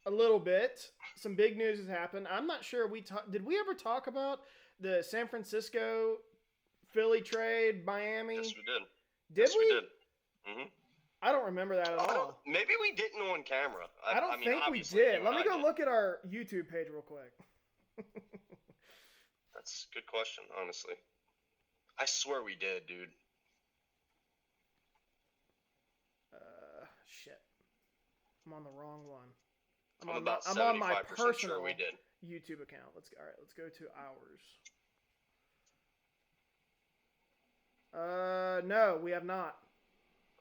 A little bit. Some big news has happened. I'm not sure did we ever talk about the San Francisco Philly trade, Yes, Miami? we did. Did Yes, we we? did. hmm I don't remember that at I don't. all. Maybe we didn't on camera. I I don't mean, think we obviously did. you Let and me I go did. look at our YouTube page real quick. That's a good question, honestly. I swear we did, dude. Shit. I'm on the wrong one. I'm about I'm on my 75% sure we personal did. YouTube account. Let's go to ours. No, we have not.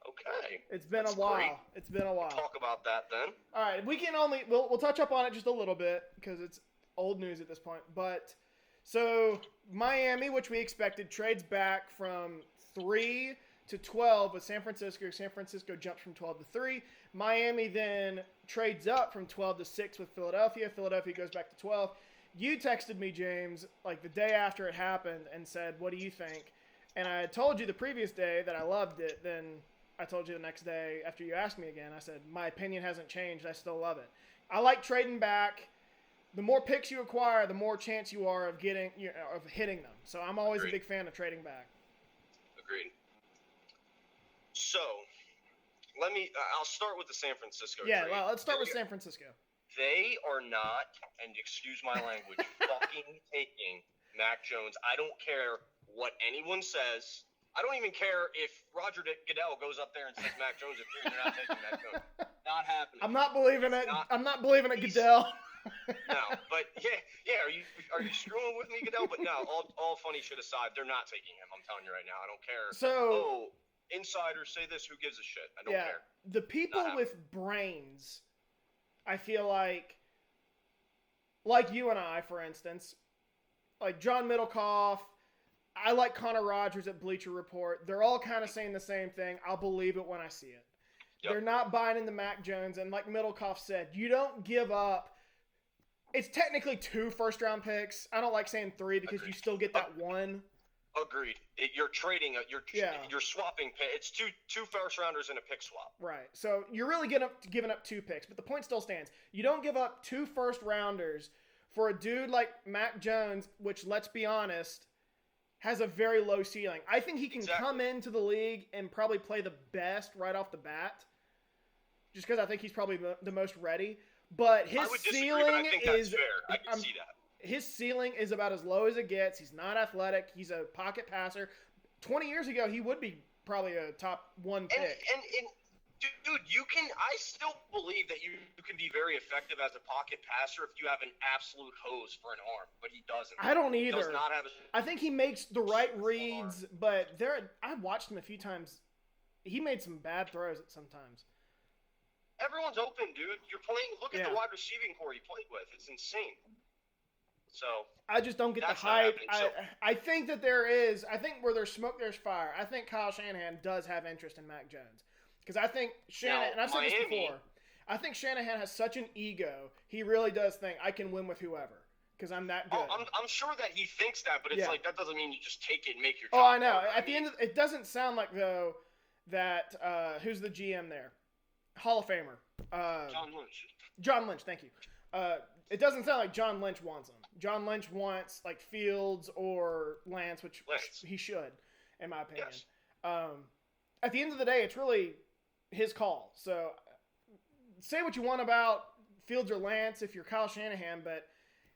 Okay. It's been a That's great. while. It's been a while. Talk about that then. All right, we'll touch up on it just a little bit because it's old news at this point. But so Miami, which we expected, trades back from 3 to 12 with San Francisco. San Francisco jumps from 12 to 3. Miami then trades up from 12 to 6 with Philadelphia. Philadelphia goes back to 12. You texted me, James, like the day after it happened and said, "What do you think?" And I told you the previous day that I loved it. Then I told you the next day after you asked me again, I said, my opinion hasn't changed. I still love it. I like trading back. The more picks you acquire, the more chance you are of hitting them. So I'm always Agreed. a big fan of trading back. Agreed. So, I'll start with the San Francisco Yeah, trade. well, let's start with San Francisco. They are not, and excuse my language, fucking taking Mac Jones. I don't care what anyone says. I don't even care if Roger Goodell goes up there and says Mac Jones if they're not taking Mac Jones. Not happening. I'm not believing it. I'm not believing it, Goodell. No, but yeah. Are you screwing with me, Goodell? But no, all funny shit aside, they're not taking him. I'm telling you right now. I don't care. So, insiders say this. Who gives a shit? I don't care. The people with brains, I feel like you and I, for instance, like John Middlecoff. I like Connor Rogers at Bleacher Report. They're all kind of saying the same thing. I'll believe it when I see it. Yep. They're not buying into Mac Jones. And like Middlecoff said, you don't give up. It's technically 2 first-round picks. I don't like saying 3 because you still get that one. Agreed. You're trading. You're swapping. It's two first-rounders and a pick swap. Right. So you're really giving up 2 picks. But the point still stands. You don't give up 2 first-rounders for a dude like Mac Jones, which, let's be honest, has a very low ceiling. I think he can come into the league and probably play the best right off the bat, just because I think he's probably the most ready. But his ceiling is fair. I can see that. His ceiling is about as low as it gets. He's not athletic. He's a pocket passer. 20 years ago, he would be probably a top 1 pick. And dude, I still believe that you can be very effective as a pocket passer if you have an absolute hose for an arm, but he doesn't. I don't either. He does not have I think he makes the right reads, but I've watched him a few times. He made some bad throws at sometimes. Everyone's open, dude. You're playing. Look at the wide receiving core he played with. It's insane. So I just don't get the hype. I think that I think where there's smoke, there's fire. I think Kyle Shanahan does have interest in Mac Jones. Because I think Shanahan, and I've said this before, I think Shanahan has such an ego. He really does think I can win with whoever because I'm that good. Oh, I'm sure that he thinks that, but it's like that doesn't mean you just take it and make your job. Oh, I know. At the end, it doesn't sound like though that who's the GM there, Hall of Famer, John Lynch. John Lynch, thank you. It doesn't sound like John Lynch wants him. John Lynch wants like Fields or Lance, which he should, in my opinion. Yes. At the end of the day, it's really his call. So say what you want about Fields or Lance if you're Kyle Shanahan, but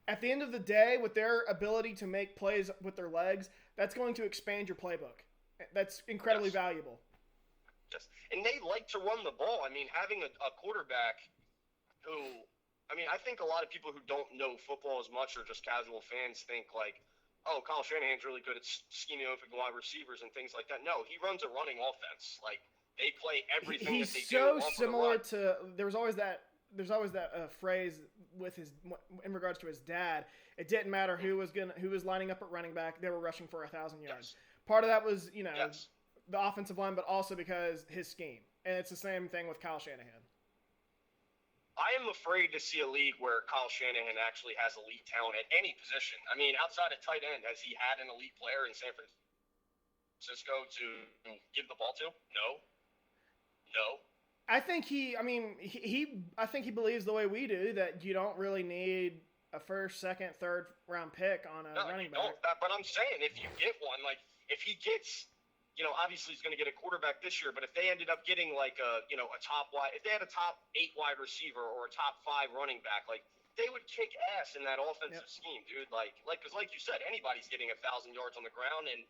at the end of the day, with their ability to make plays with their legs, that's going to expand your playbook. That's incredibly valuable. Yes. And they like to run the ball. I mean, having a quarterback who, I think a lot of people who don't know football as much or just casual fans think like, oh, Kyle Shanahan's really good at scheming open wide receivers and things like that. No, he runs a running offense. Like, they play everything that they do. He's so similar to. There's always that phrase with in regards to his dad. It didn't matter who was lining up at running back. They were rushing for 1,000 yards. Yes. Part of that was the offensive line, but also because his scheme. And it's the same thing with Kyle Shanahan. I am afraid to see a league where Kyle Shanahan actually has elite talent at any position. I mean, outside of tight end, has he had an elite player in San Francisco to give the ball to? No. I think I think he believes the way we do that you don't really need a first, second, third round pick on a No, running you don't. back. But I'm saying if you get one, like if he gets, obviously he's going to get a quarterback this year. But if they ended up getting like a top wide, if they had a top 8 wide receiver or a top 5 running back, like they would kick ass in that offensive scheme, dude. Because like you said, anybody's getting 1,000 yards on the ground, and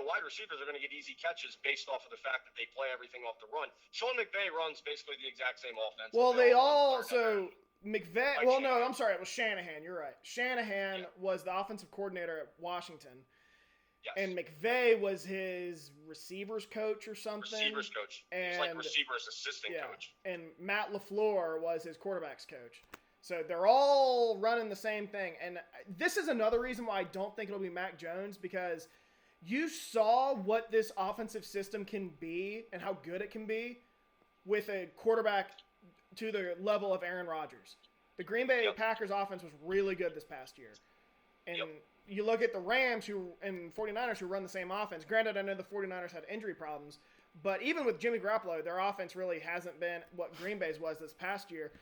wide receivers are going to get easy catches based off of the fact that they play everything off the run. Sean McVay runs basically the exact same offense. Well, they all so. McVay. Well, no, I'm sorry. It was Shanahan. You're right. Shanahan was the offensive coordinator at Washington. Yes. And McVay was his receivers coach or something. Receivers coach. He's like receivers assistant coach. And Matt LaFleur was his quarterbacks coach. So they're all running the same thing. And this is another reason why I don't think it'll be Mac Jones, because you saw what this offensive system can be and how good it can be with a quarterback to the level of Aaron Rodgers. The Green Bay Packers offense was really good this past year. And you look at the Rams and 49ers who run the same offense. Granted, I know the 49ers had injury problems, but even with Jimmy Garoppolo, their offense really hasn't been what Green Bay's was this past year.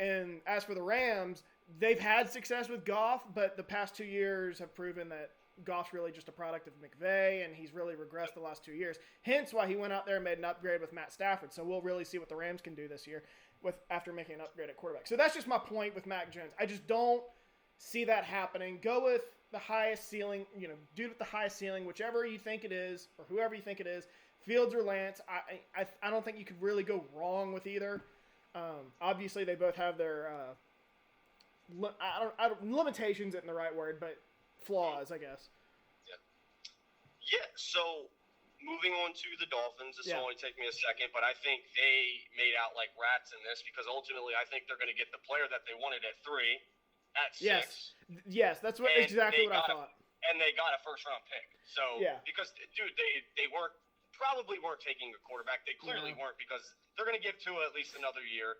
And as for the Rams, they've had success with Goff, but the past 2 years have proven that Goff's really just a product of McVay, and he's really regressed the last 2 years. Hence why he went out there and made an upgrade with Matt Stafford. So we'll really see what the Rams can do this year after making an upgrade at quarterback. So that's just my point with Mac Jones. I just don't see that happening. Go with the highest ceiling, dude with the highest ceiling, whichever you think it is, or whoever you think it is, Fields or Lance. I don't think you could really go wrong with either. Obviously, they both have their limitations isn't the right word, but flaws, I guess. Yeah. So moving on to the Dolphins, this will only take me a second, but I think they made out like rats in this, because ultimately I think they're going to get the player that they wanted at 3, at 6. Yes, that's exactly what I thought. And they got a first-round pick. So because dude, they probably weren't taking a quarterback. They clearly weren't, because they're going to give Tua at least another year.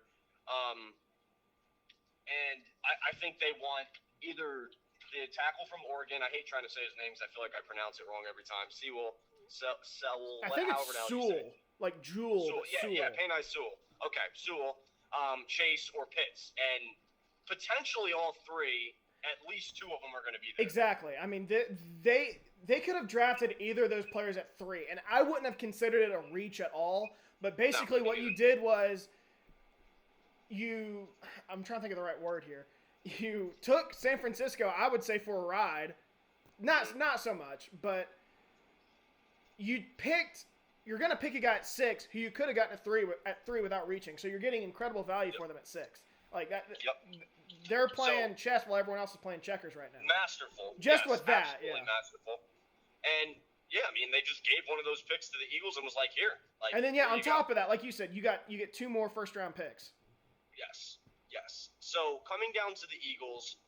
And I think they want either the tackle from Oregon. I hate trying to say his names. I feel like I pronounce it wrong every time. Sewell. I think it's Sewell. Like Jewel. Yeah, Penei Sewell. Okay, Sewell, Chase, or Pitts. And potentially all 3, at least 2 of them are going to be there. Exactly. I mean, they could have drafted either of those players at 3, and I wouldn't have considered it a reach at all. But basically what you did was I'm trying to think of the right word here. You took San Francisco, I would say, for a ride. Not so much, but you're going to pick a guy at 6 who you could have gotten at 3 without reaching. So you're getting incredible value for them at 6. Like that. They're playing chess while everyone else is playing checkers right now. Masterful. Just with that, masterful. And I mean, they just gave one of those picks to the Eagles and was like, here. And then on top of that, like you said, you get 2 more first-round picks. Yes. So coming down to the Eagles,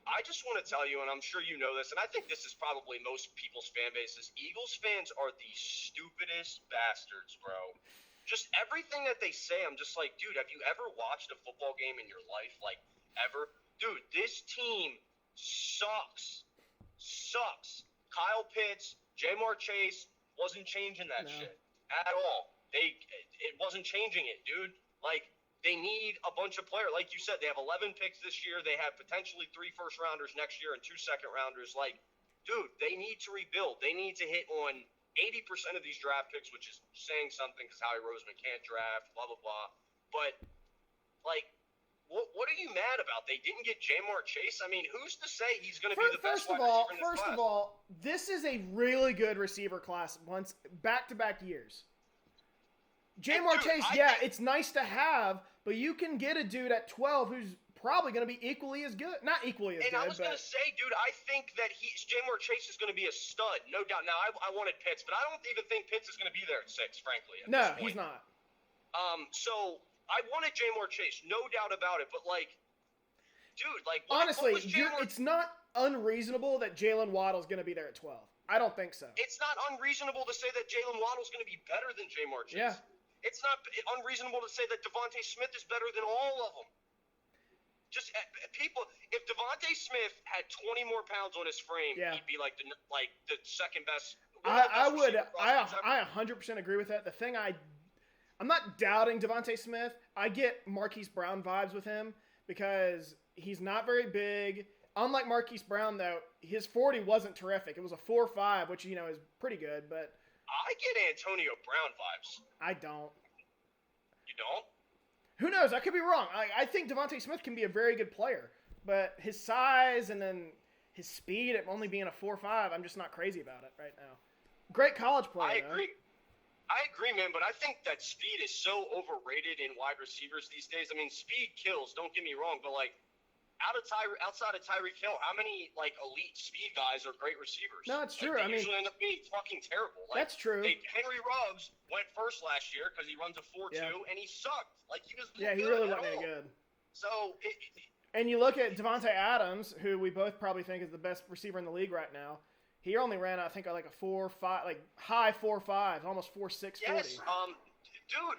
I just want to tell you, and I'm sure you know this, and I think this is probably most people's fan bases, Eagles fans are the stupidest bastards, bro. Just everything that they say, I'm just like, dude, have you ever watched a football game in your life? Like, ever? Dude, this team sucks. Kyle Pitts, Jamar Chase wasn't changing that shit at all. It wasn't changing it, dude. Like, they need a bunch of players. Like you said, they have 11 picks this year. They have potentially 3 first-rounders next year and 2 second-rounders. Like, dude, they need to rebuild. They need to hit on 80% of these draft picks, which is saying something because Howie Roseman can't draft, blah, blah, blah. But, like, what are you mad about? They didn't get Jamar Chase? I mean, who's to say he's going to be the best wide receiver in this class? First of all, this is a really good receiver class back-to-back years. Jamar Chase, it's nice to have, but you can get a dude at 12 who's probably going to be equally as good. Not equally as good, I was going to say, dude, I think that Jamar Chase is going to be a stud, no doubt. Now, I wanted Pitts, but I don't even think Pitts is going to be there at 6, frankly. No, he's not. So I wanted Jamar Chase, no doubt about it, but, like, dude, like, honestly, it's not unreasonable that Jalen Waddle's going to be there at 12. I don't think so. It's not unreasonable to say that Jalen Waddle's going to be better than Jamar Chase. Yeah. It's not unreasonable to say that Devontae Smith is better than all of them. Just people, if Devontae Smith had 20 more pounds on his frame, he'd be like the second best. I 100% agree with that. The thing I I'm not doubting Devontae Smith. I get Marquise Brown vibes with him because he's not very big. Unlike Marquise Brown, though, his 40 wasn't terrific. It was a 4.5, which, you know, is pretty good, but I get Antonio Brown vibes. I don't. You don't? Who knows? I could be wrong. I think Devontae Smith can be a very good player, but his size and then his speed at only being a 4.5, I'm just not crazy about it right now. Great college player, I though. agree. I agree, man, but I think that speed is so overrated in wide receivers these days. I mean, speed kills, don't get me wrong, but, like, outside of Tyreek Hill, how many, like, elite speed guys are great receivers? No, it's Like, true. they I mean, usually end up being fucking terrible. Like, that's true. Henry Ruggs went first last year because he runs a 4.2, and he sucked. Like, he was Yeah, he good really at wasn't all. that good. So, And you look at Devontae Adams, who we both probably think is the best receiver in the league right now. He only ran, I think, like a 4.5, like high 4.5, almost 4.6 yes, 40. dude.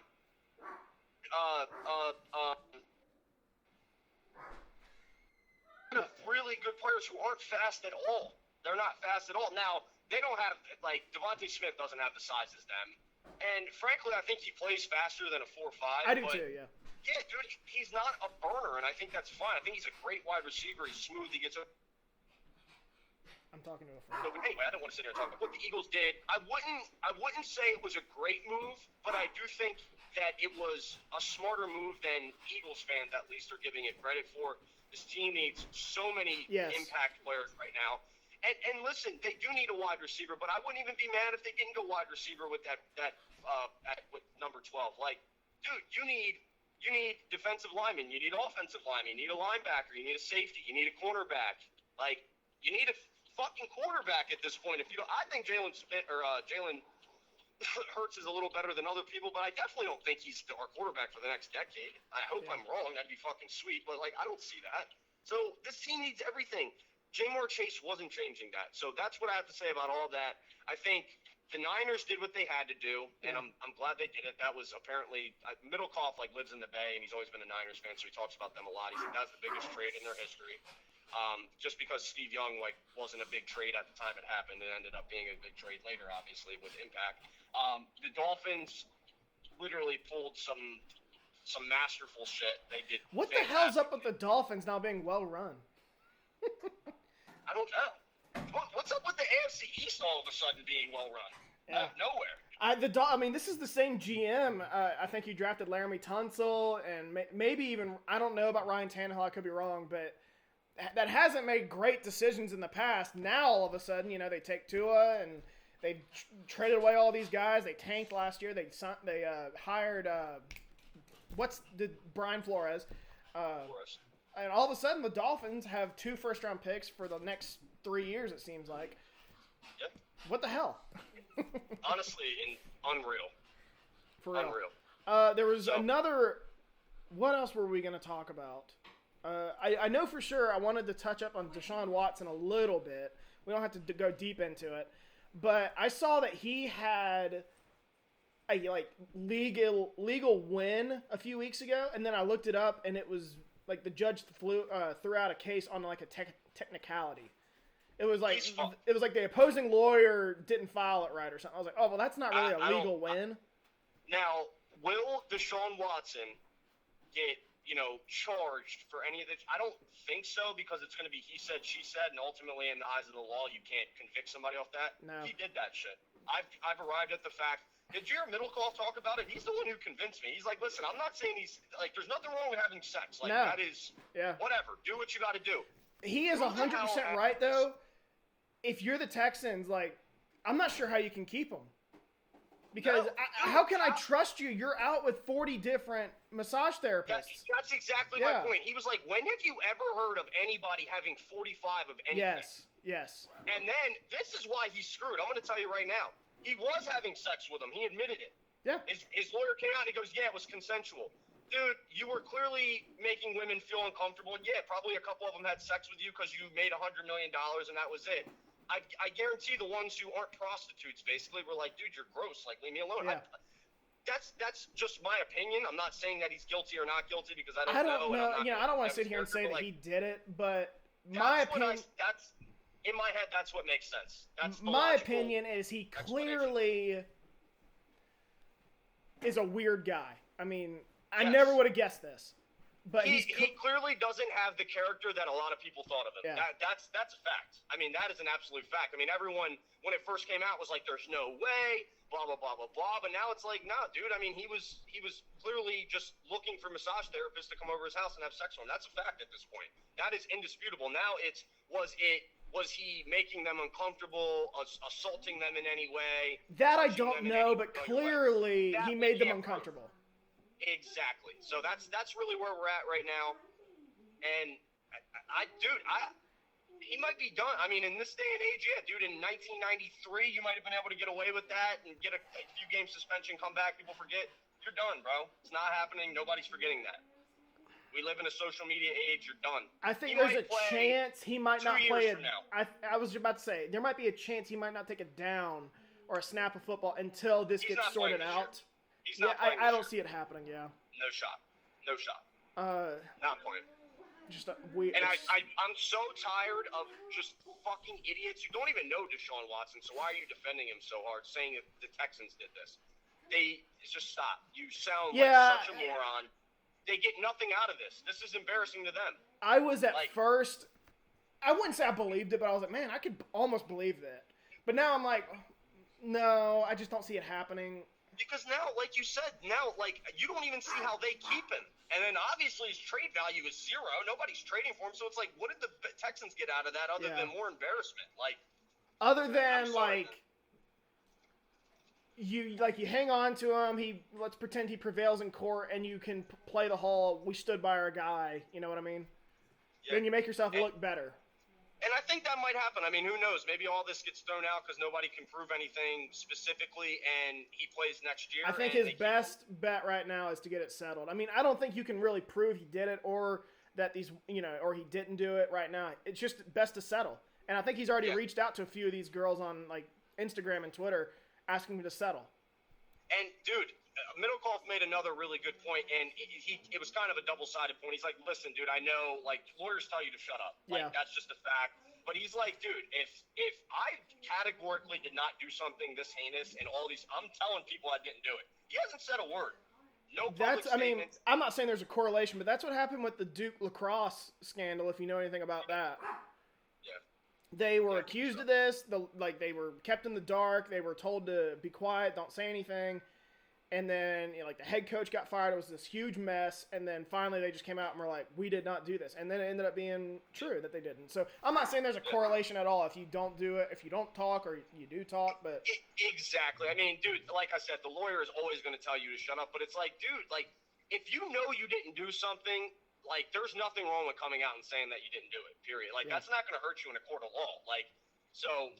Really good players who aren't fast at all. They're not fast at all. Now, they don't have, like, Devontae Smith doesn't have the size as them. And frankly, I think he plays faster than a 4.5. I do too, yeah. Yeah, dude, he's not a burner, and I think that's fine. I think he's a great wide receiver. He's smooth. He gets a. I'm talking to a friend. So anyway, I don't want to sit here and talk about what the Eagles did. I wouldn't say it was a great move, but I do think that it was a smarter move than Eagles fans at least are giving it credit for. This team needs so many impact players right now. And listen, they do need a wide receiver, but I wouldn't even be mad if they didn't go wide receiver with with number 12. Like, dude, you need defensive linemen, you need offensive linemen, you need a linebacker, you need a safety, you need a cornerback. Like, you need a fucking quarterback at this point. If you don't, I think Jalen Hurts is a little better than other people, but I definitely don't think he's our quarterback for the next decade. I hope I'm wrong. That'd be fucking sweet, but, like, I don't see that. So this team needs everything. Jamar Chase wasn't changing that. So that's what I have to say about all that. I think the Niners did what they had to do, and I'm glad they did it. That was apparently Middlecoff, like, lives in the Bay, and he's always been a Niners fan, so he talks about them a lot. He said that's the biggest trade in their history. Just because Steve Young, like, wasn't a big trade at the time it happened, it ended up being a big trade later, obviously, with impact. The Dolphins literally pulled some masterful shit. They did. What the hell's up with the Dolphins now being well run? I don't know. What's up with the AFC East all of a sudden being well run? Out of nowhere. I mean, this is the same GM. I think he drafted Laramie Tunsil and maybe even, I don't know about Ryan Tannehill. I could be wrong, but that hasn't made great decisions in the past. Now, all of a sudden, you know, they take Tua and they traded away all these guys. They tanked last year. They hired Brian Flores. And all of a sudden, the Dolphins have 2 first-round picks for the next 3 years, it seems like. Yep. What the hell? Honestly, unreal. For real. Unreal. There was another... What else were we going to talk about? I know for sure I wanted to touch up on Deshaun Watson a little bit. We don't have to go deep into it. But I saw that he had a legal win a few weeks ago, and then I looked it up, and it was like the judge threw out a case on like a technicality. It was like the opposing lawyer didn't file it right or something. I was like, oh well, that's not really a legal win. Now, will Deshaun Watson get charged for any of this? I don't think so, because it's going to be he said, she said, and ultimately in the eyes of the law, you can't convict somebody off that. No. He did that shit. I've arrived at the fact. Did you hear Middlecoff talk about it? He's the one who convinced me. He's like, listen, I'm not saying he's like, there's nothing wrong with having sex. Like, that is, whatever. Do what you got to do. He is 100% right, though. If you're the Texans, like, I'm not sure how you can keep him. Because how can I trust you? You're out with 40 different massage therapists. That's exactly my point. He was like, when have you ever heard of anybody having 45 of anything? Yes. And then, this is why he's screwed. I'm going to tell you right now. He was having sex with him. He admitted it. Yeah. His lawyer came out and he goes, yeah, it was consensual. Dude, you were clearly making women feel uncomfortable. Yeah, probably a couple of them had sex with you because you made $100 million and that was it. I guarantee the ones who aren't prostitutes basically were like, dude, you're gross. Like, leave me alone. Yeah. That's just my opinion. I'm not saying that he's guilty or not guilty because I don't know. I don't want to sit here and say that he did it, but my opinion. That's in my head. That's what makes sense. That's my opinion is he clearly. is a weird guy. I mean, I Yes. never would have guessed this. But he he's clearly doesn't have the character that a lot of people thought of him. Yeah. That's a fact. I mean, that is an absolute fact. I mean, everyone, when it first came out, was like, there's no way, blah, blah, blah, blah, blah. But now it's like, nah, dude. I mean, he was clearly just looking for massage therapists to come over his house and have sex with him. That's a fact at this point. That is indisputable. Now was he making them uncomfortable, assaulting them in any way? that I touching don't them in know, any but way? clearly That he we made them can't prove. uncomfortable. Exactly. So that's really where we're at right now. And he might be done. I mean, in this day and age, yeah, dude. In 1993, you might have been able to get away with that and get a few game suspension, come back, people forget. You're done, bro. It's not happening. Nobody's forgetting that. We live in a social media age. You're done. I think He there's might a play chance he might 2 not years play it. from now. I was about to say there might be a chance he might not take a down or a snap of football until this He's gets not sorted playing this out. He's Yeah, not playing I this don't year. see it happening. Yeah, No shot. No shot. Not playing. Just weird. And I'm so tired of just fucking idiots who don't even know Deshaun Watson. So why are you defending him so hard, saying that the Texans did this? Just stop. You sound Yeah. like such a moron. They get nothing out of this. This is embarrassing to them. I was at like- first. I wouldn't say I believed it, but I was like, man, I could almost believe that. But now I'm like, no, I just don't see it happening. Because now, like you said, you don't even see how they keep him. And then obviously his trade value is zero. Nobody's trading for him. So it's like, what did the Texans get out of that other Yeah. than more embarrassment? Like, Other than sorry, like you hang on to him. Let's pretend he prevails in court, and you can play the whole "we stood by our guy." You know what I mean? yeah. Then you make yourself And- look better. And I think that might happen. I mean, who knows? Maybe all this gets thrown out because nobody can prove anything specifically, and he plays next year. I think and his they keep best bet right now is to get it settled. I mean, I don't think you can really prove he did it or that or he didn't do it right now. It's just best to settle. And I think he's already Yeah. reached out to a few of these girls on like Instagram and Twitter asking them to settle. And dude, Middlecoff made another really good point, and it was kind of a double-sided point. He's like, "Listen, dude, I know like lawyers tell you to shut up, like Yeah. that's just a fact." But he's like, "Dude, if I categorically did not do something this heinous and all these, I'm telling people I didn't do it." He hasn't said a word. No public statements. I'm not saying there's a correlation, but that's what happened with the Duke lacrosse scandal. If you know anything about that, Yeah. they were Yeah, accused so- of this. They were kept in the dark. They were told to be quiet, don't say anything. And then, the head coach got fired. It was this huge mess. And then finally, they just came out and were like, "We did not do this." And then it ended up being true that they didn't. So I'm not saying there's a correlation at all if you don't do it, if you don't talk, or you do talk. But Exactly. I mean, dude, like I said, the lawyer is always going to tell you to shut up. But it's like, dude, like, if you know you didn't do something, like, there's nothing wrong with coming out and saying that you didn't do it, period. Like, Yeah. that's not going to hurt you in a court of law. Like, so,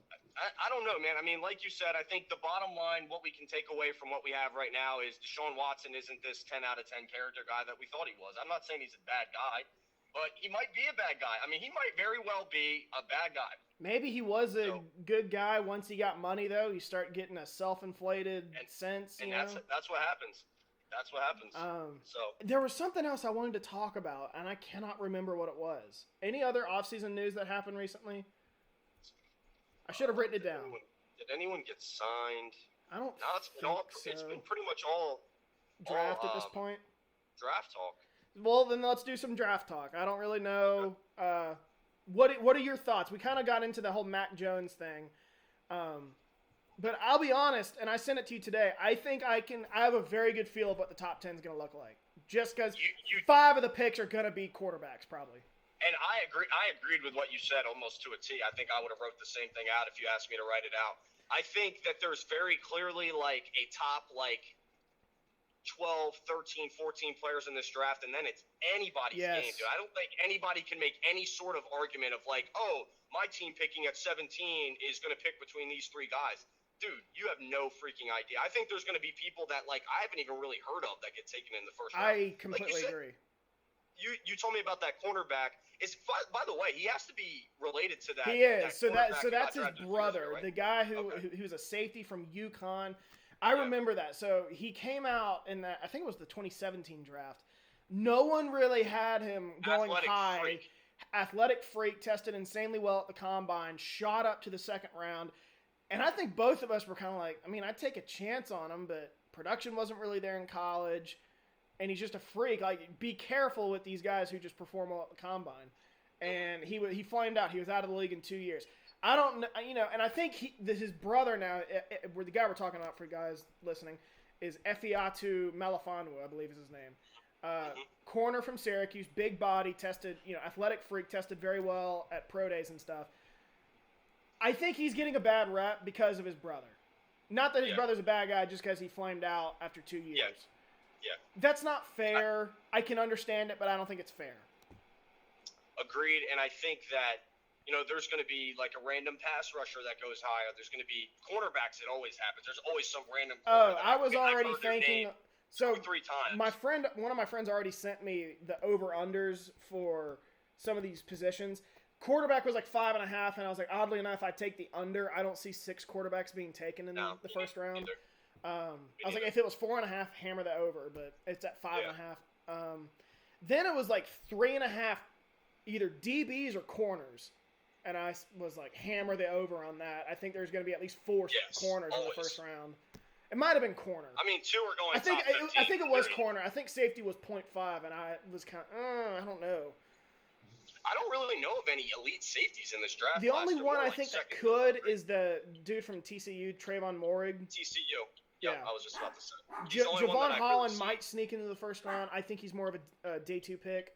I don't know, man. I mean, like you said, I think the bottom line, what we can take away from what we have right now is Deshaun Watson isn't this 10 out of 10 character guy that we thought he was. I'm not saying he's a bad guy, but he might be a bad guy. I mean, he might very well be a bad guy. maybe he was a So- good guy once he got money, though. You start getting a self-inflated sense, And you know? that's what happens. That's what happens. So, There was something else I wanted to talk about, and I cannot remember what it was. Any other off-season news that happened recently? I should have written it down. Did anyone get signed? I don't No, it's been think it's so. been pretty much all Draft at this point. draft talk. Well, then let's do some draft talk. I don't really know. What are your thoughts? We kind of got into the whole Mac Jones thing. But I'll be honest, and I sent it to you today. I think I have a very good feel of what the top 10 is going to look like. Just because You 5 of the picks are going to be quarterbacks, probably. and I agree. I agreed with what you said almost to a T. I think I would have wrote the same thing out if you asked me to write it out. I think that there's very clearly like a top like 12, 13, 14 players in this draft, and then it's anybody's Yes. game, dude. I don't think anybody can make any sort of argument of like, oh, my team picking at 17 is going to pick between these 3 guys. Dude, you have no freaking idea. I think there's going to be people that like I haven't even really heard of that get taken in the first round. I completely said, agree. You told me about that cornerback. By the way, he has to be related to that. He is. So cornerback that's who got his drafted a few years brother, ago, right? the guy who Okay. who's a safety from UConn. I remember that. So he came out in that. I think it was the 2017 draft. No one really had him going Athletic high. freak. Athletic freak, tested insanely well at the combine, shot up to the second round. And I think both of us were kind of like, I mean, I'd take a chance on him, but production wasn't really there in college, and he's just a freak. Like, be careful with these guys who just perform well at the combine. And he flamed out. He was out of the league in 2 years. I don't know, and I think his brother now, the guy we're talking about for guys listening, is Efiatu Melifonwu, I believe is his name. Corner from Syracuse, big body, tested, athletic freak, tested very well at pro days and stuff. I think he's getting a bad rep because of his brother. Not that his brother's a bad guy, just because he flamed out after 2 years. Yeah. That's not fair. I can understand it, but I don't think it's fair. Agreed, and I think that, there's going to be like a random pass rusher that goes higher. There's going to be cornerbacks. It always happens. There's always some random. I was already thinking. So 3 times. One of my friends already sent me the over-unders for some of these positions. Quarterback was like 5.5, and I was like, oddly enough, I take the under. I don't see 6 quarterbacks being taken in the first round. I was like, if it was 4.5, hammer the over, but it's at 5.5. Then it was like 3.5, either DBs or corners. And I was like, hammer the over on that. I think there's going to be at least 4 corners in the first round. It might have been corner. I mean, 2 are going. I think it was corner. I think safety was 0.5, and I was kind of, I don't know. I don't really know of any elite safeties in this draft. The only one I think that could is the dude from TCU, Trayvon Morig. TCU. Yeah, I was just about to say. Javon Holland might sneak into the first round. I think he's more of a day 2 pick.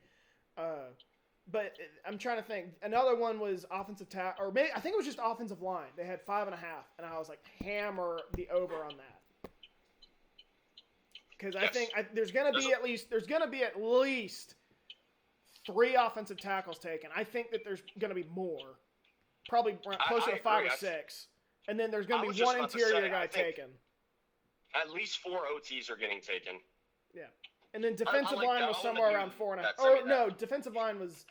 But I'm trying to think. Another one was offensive tackle, or maybe I think it was just offensive line. They had 5.5, and I was like, hammer the over on that. Because I think there's going to be at least 3 offensive tackles taken. I think that there's going to be more, probably closer to 5 or 6, and then there's going to be 1 interior guy taken. At least 4 OTs are getting taken. Yeah. And then defensive line was somewhere around 4.5. Oh, no, defensive line was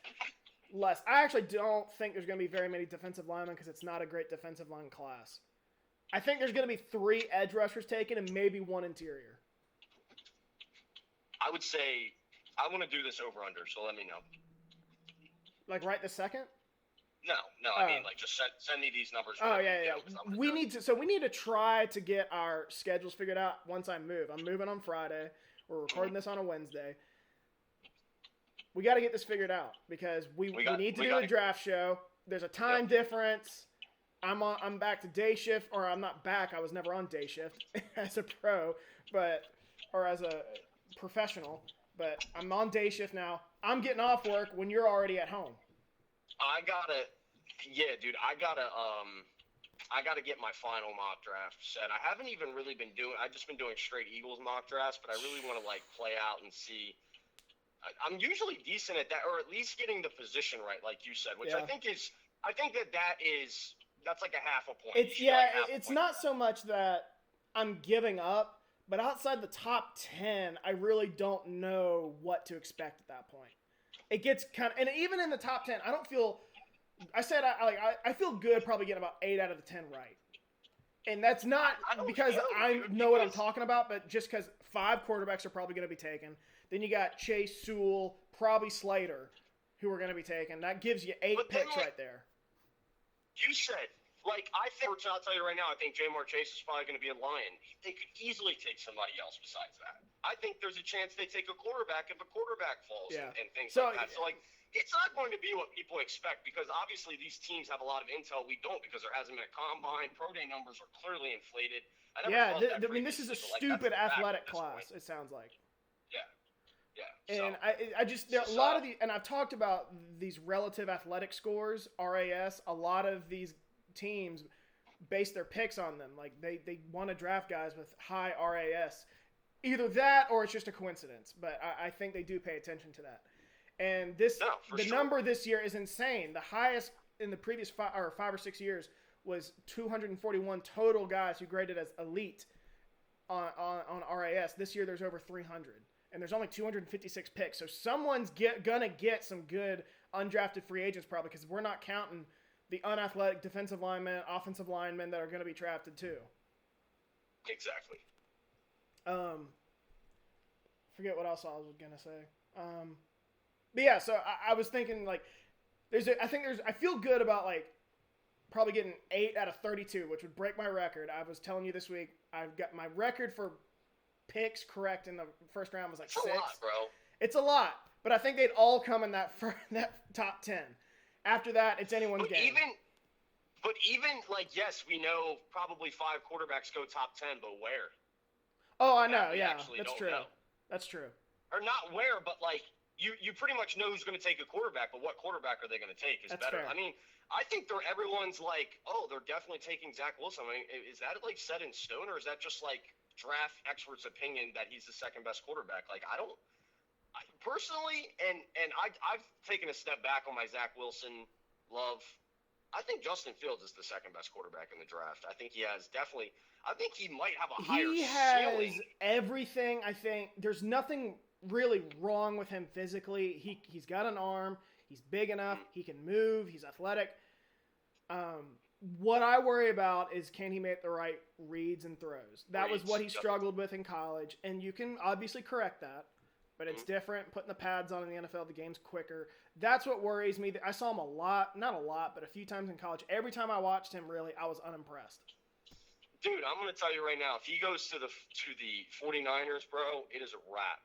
less. I actually don't think there's going to be very many defensive linemen because it's not a great defensive line class. I think there's going to be 3 edge rushers taken and maybe 1 interior. I would say I want to do this over under, so let me know. Like right this second? No. I mean, like just send me these numbers. Oh yeah. We need to try to get our schedules figured out once I move. I'm moving on Friday. We're recording this on a Wednesday. We got to get this figured out because we need to do a draft show. There's a time difference. I'm back to day shift, or I'm not back. I was never on day shift as a pro, or as a professional. But I'm on day shift now. I'm getting off work when you're already at home. Dude. I gotta get my final mock draft set. I haven't even really been doing. I've just been doing straight Eagles mock drafts, but I really want to play out and see. I'm usually decent at that, or at least getting the position right, like you said, which I think is. I think that's like a half a point. It's not so much that I'm giving up, but outside the top 10, I really don't know what to expect at that point. It gets and even in the top 10, I don't feel. I said I feel good probably getting about 8 out of the 10 right. And that's not because I know what I'm talking about, but just because 5 quarterbacks are probably going to be taken. Then you got Chase, Sewell, probably Slater, who are going to be taken. That gives you 8 picks right there. You said, I'll tell you right now, I think Jamar Chase is probably going to be a Lion. They could easily take somebody else besides that. I think there's a chance they take a quarterback if a quarterback falls and things like that. So, it's not going to be what people expect because obviously these teams have a lot of intel. We don't because there hasn't been a combine. Pro day numbers are clearly inflated. This is a stupid athletic class, it sounds like. Yeah. And a lot of and I've talked about these relative athletic scores, RAS. A lot of these teams base their picks on them. Like they want to draft guys with high RAS. Either that or it's just a coincidence. But I think they do pay attention to that. And number this year is insane. The highest in the previous 5 or 6 years was 241 total guys who graded as elite on RAS. This year there's over 300. And there's only 256 picks. So someone's gonna get some good undrafted free agents probably because we're not counting the unathletic defensive linemen, offensive linemen that are going to be drafted too. Exactly. Forget what else I was going to say. But yeah, so I was thinking I feel good about probably getting 8 out of 32, which would break my record. I was telling you this week, I've got my record for picks correct in the first round was like It's 6. a lot, bro. It's a lot, but I think they'd all come in that top 10. After that, it's anyone's But game. even like, yes, we know probably 5 quarterbacks go top 10, but where? Oh, I know. That we Yeah, actually that's don't true. know. That's true. Or not where, but like you pretty much know who's going to take a quarterback, but what quarterback are they going to take is That's better. fair. I mean, I think everyone's like, oh, they're definitely taking Zach Wilson. I mean, is that like set in stone, or is that just like draft experts' opinion that he's the second best quarterback? Like, personally, and I've taken a step back on my Zach Wilson love. I think Justin Fields is the second best quarterback in the draft. I think he has definitely. I think he might have a higher He has ceiling. everything. I think there's nothing really wrong with him physically. He's got an arm. He's big enough. He can move. He's athletic. What I worry about is, can he make the right reads and throws? That was what he struggled with in college, and you can obviously correct that, but it's different. Putting the pads on in the NFL, the game's quicker. That's what worries me. I saw him not a lot, but a few times in college. Every time I watched him, really, I was unimpressed. Dude, I'm going to tell you right now, if he goes to the 49ers, bro, it is a wrap.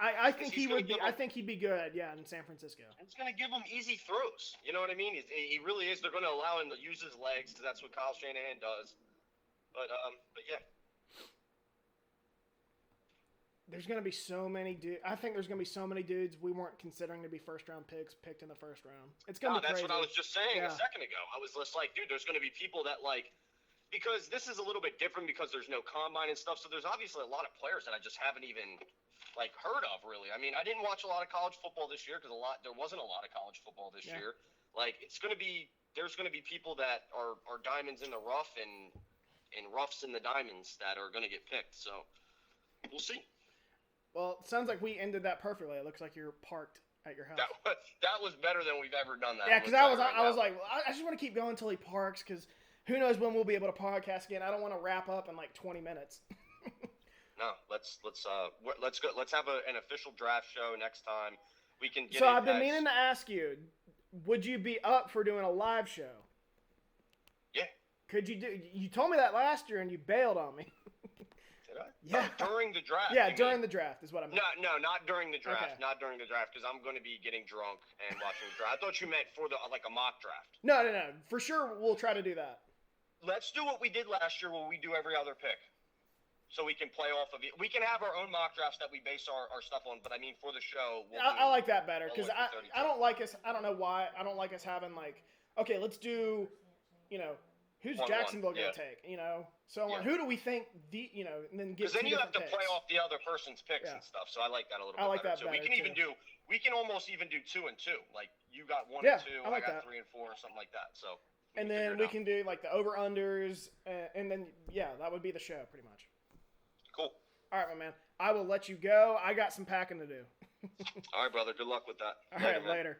I think he would be. I think he'd be good. Yeah, in San Francisco. It's going to give him easy throws. You know what I mean? He really is. They're going to allow him to use his legs because that's what Kyle Shanahan does. But yeah. There's going to be so many dudes. I think there's going to be so many dudes we weren't considering to be first-round picks picked in the first round. It's going to be crazy. That's what I was just saying a second ago. I was just like, dude, there's going to be people that like, because this is a little bit different because there's no combine and stuff. So there's obviously a lot of players that I just haven't even like heard of, really. I mean, I didn't watch a lot of college football this year because there wasn't a lot of college football this year. Like, there's going to be people that are diamonds in the rough and roughs in the diamonds that are going to get picked. So we'll see. Well, it sounds like we ended that perfectly. It looks like you're parked at your house. That was better than we've ever done that. Yeah, because I was like, I just want to keep going until he parks because who knows when we'll be able to podcast again. I don't want to wrap up in like 20 minutes. No, let's go. Let's have an official draft show next time. We can get. So I've been meaning to ask you, would you be up for doing a live show? Yeah. Could you do? You told me that last year and you bailed on me. Did I? Yeah. Oh, during the draft. Yeah, during the draft is what I meant. No, not during the draft. Okay. Not during the draft because I'm going to be getting drunk and watching the draft. I thought you meant for a mock draft. No. For sure, we'll try to do that. Let's do what we did last year, where we do every other pick. So we can play off of it. We can have our own mock drafts that we base our stuff on. But I mean, for the show, I like that better because I don't like us. I don't know why. I don't like us having like, okay, let's do, who's Jacksonville going to take? So on. Who do we think and then get. Because then you have to play off the other person's picks and stuff. So I like that a little bit. I like better that better. We can almost even do 2 and 2. Like you got 1 and 2, I got 3 and 4, or something like that. So. And then we can do like the over unders, and then that would be the show pretty much. Cool. All right, my man. I will let you go. I got some packing to do. All right, brother. Good luck with that. All right, later.